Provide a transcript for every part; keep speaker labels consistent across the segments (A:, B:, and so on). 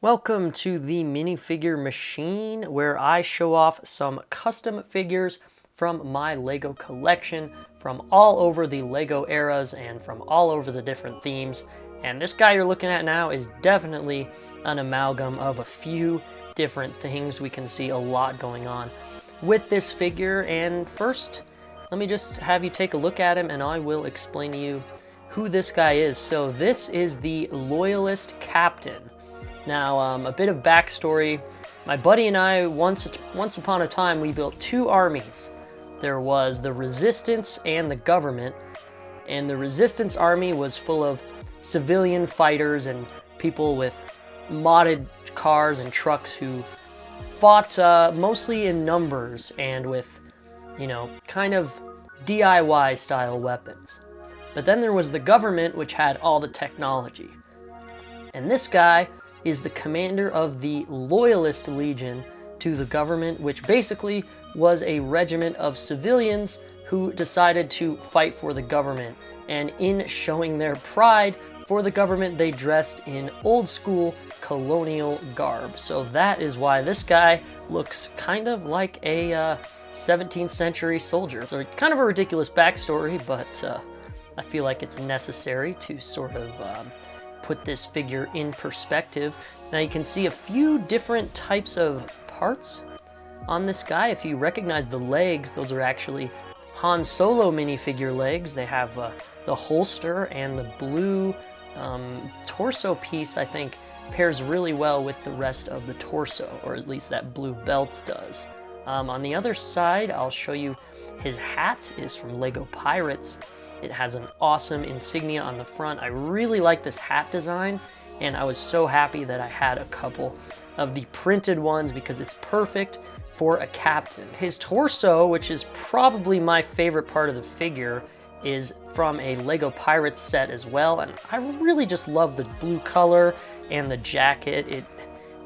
A: Welcome to the Minifigure Machine, where I show off some custom figures from my LEGO collection from all over the LEGO eras and from all over the different themes. And this guy you're looking at now is definitely an amalgam of a few different things. We can see a lot going on with this figure. And first, let me just have you take a look at him and I will explain to you who this guy is. So this is the Loyalist Captain. Now, a bit of backstory. My buddy and I, once upon a time, we built two armies. There was the Resistance and the government. And the Resistance army was full of civilian fighters and people with modded cars and trucks who fought mostly in numbers and with, kind of DIY style weapons. But then there was the government, which had all the technology. And this guy is the commander of the Loyalist Legion to the government, which basically was a regiment of civilians who decided to fight for the government. And in showing their pride for the government, they dressed in old school colonial garb. So that is why this guy looks kind of like a 17th century soldier. So kind of a ridiculous backstory, but I feel like it's necessary to sort of put this figure in perspective. Now you can see a few different types of parts on this guy. If you recognize the legs, those are actually Han Solo minifigure legs. They have the holster, and the blue torso piece, I think, pairs really well with the rest of the torso, or at least that blue belt does. On the other side, I'll show you his hat is from LEGO Pirates. It has an awesome insignia on the front. I really like this hat design, and I was so happy that I had a couple of the printed ones because it's perfect for a captain. His torso, which is probably my favorite part of the figure, is from a LEGO Pirates set as well, and I really just love the blue color and the jacket.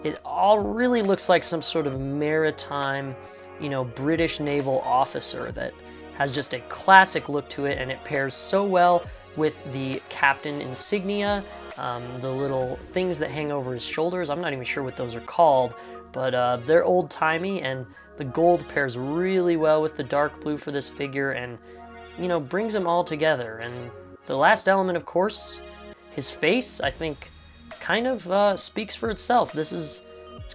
A: It all really looks like some sort of maritime, British naval officer that has just a classic look to it, and it pairs so well with the captain insignia, the little things that hang over his shoulders. I'm not even sure what those are called, but they're old-timey, and the gold pairs really well with the dark blue for this figure and, brings them all together. And the last element, of course, his face, I think, kind of speaks for itself. It's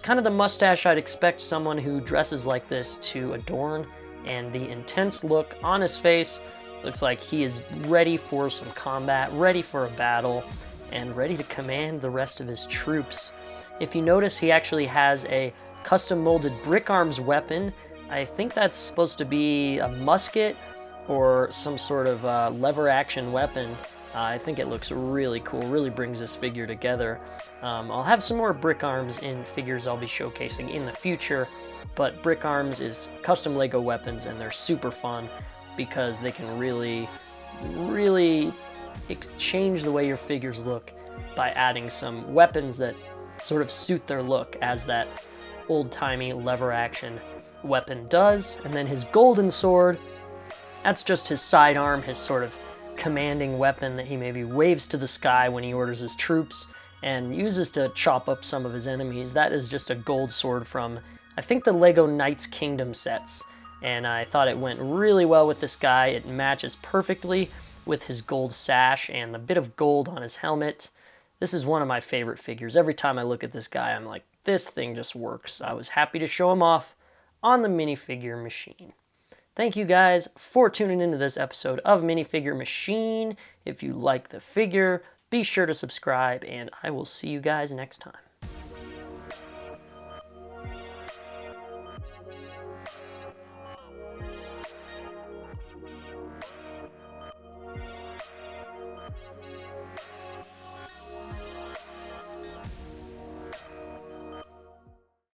A: kind of the mustache I'd expect someone who dresses like this to adorn. And the intense look on his face looks like he is ready for some combat, ready for a battle, and ready to command the rest of his troops. If you notice, he actually has a custom molded brick arms weapon. I think that's supposed to be a musket or some sort of lever action weapon. I think it looks really cool, really brings this figure together. I'll have some more brick arms in figures I'll be showcasing in the future, but brick arms is custom LEGO weapons, and they're super fun because they can really change the way your figures look by adding some weapons that sort of suit their look, as that old-timey lever action weapon does. And then his golden sword, that's just his sidearm, his sort of commanding weapon that he maybe waves to the sky when he orders his troops and uses to chop up some of his enemies. That is just a gold sword from, I think, the LEGO Knights Kingdom sets, and I thought it went really well with this guy. It matches perfectly with his gold sash and the bit of gold on his helmet. This is one of my favorite figures. Every time I look at this guy, I'm like, this thing just works. I was happy to show him off on the Minifigure Machine. Thank you guys for tuning into this episode of Minifigure Machine. If you like the figure, be sure to subscribe, and I will see you guys next time.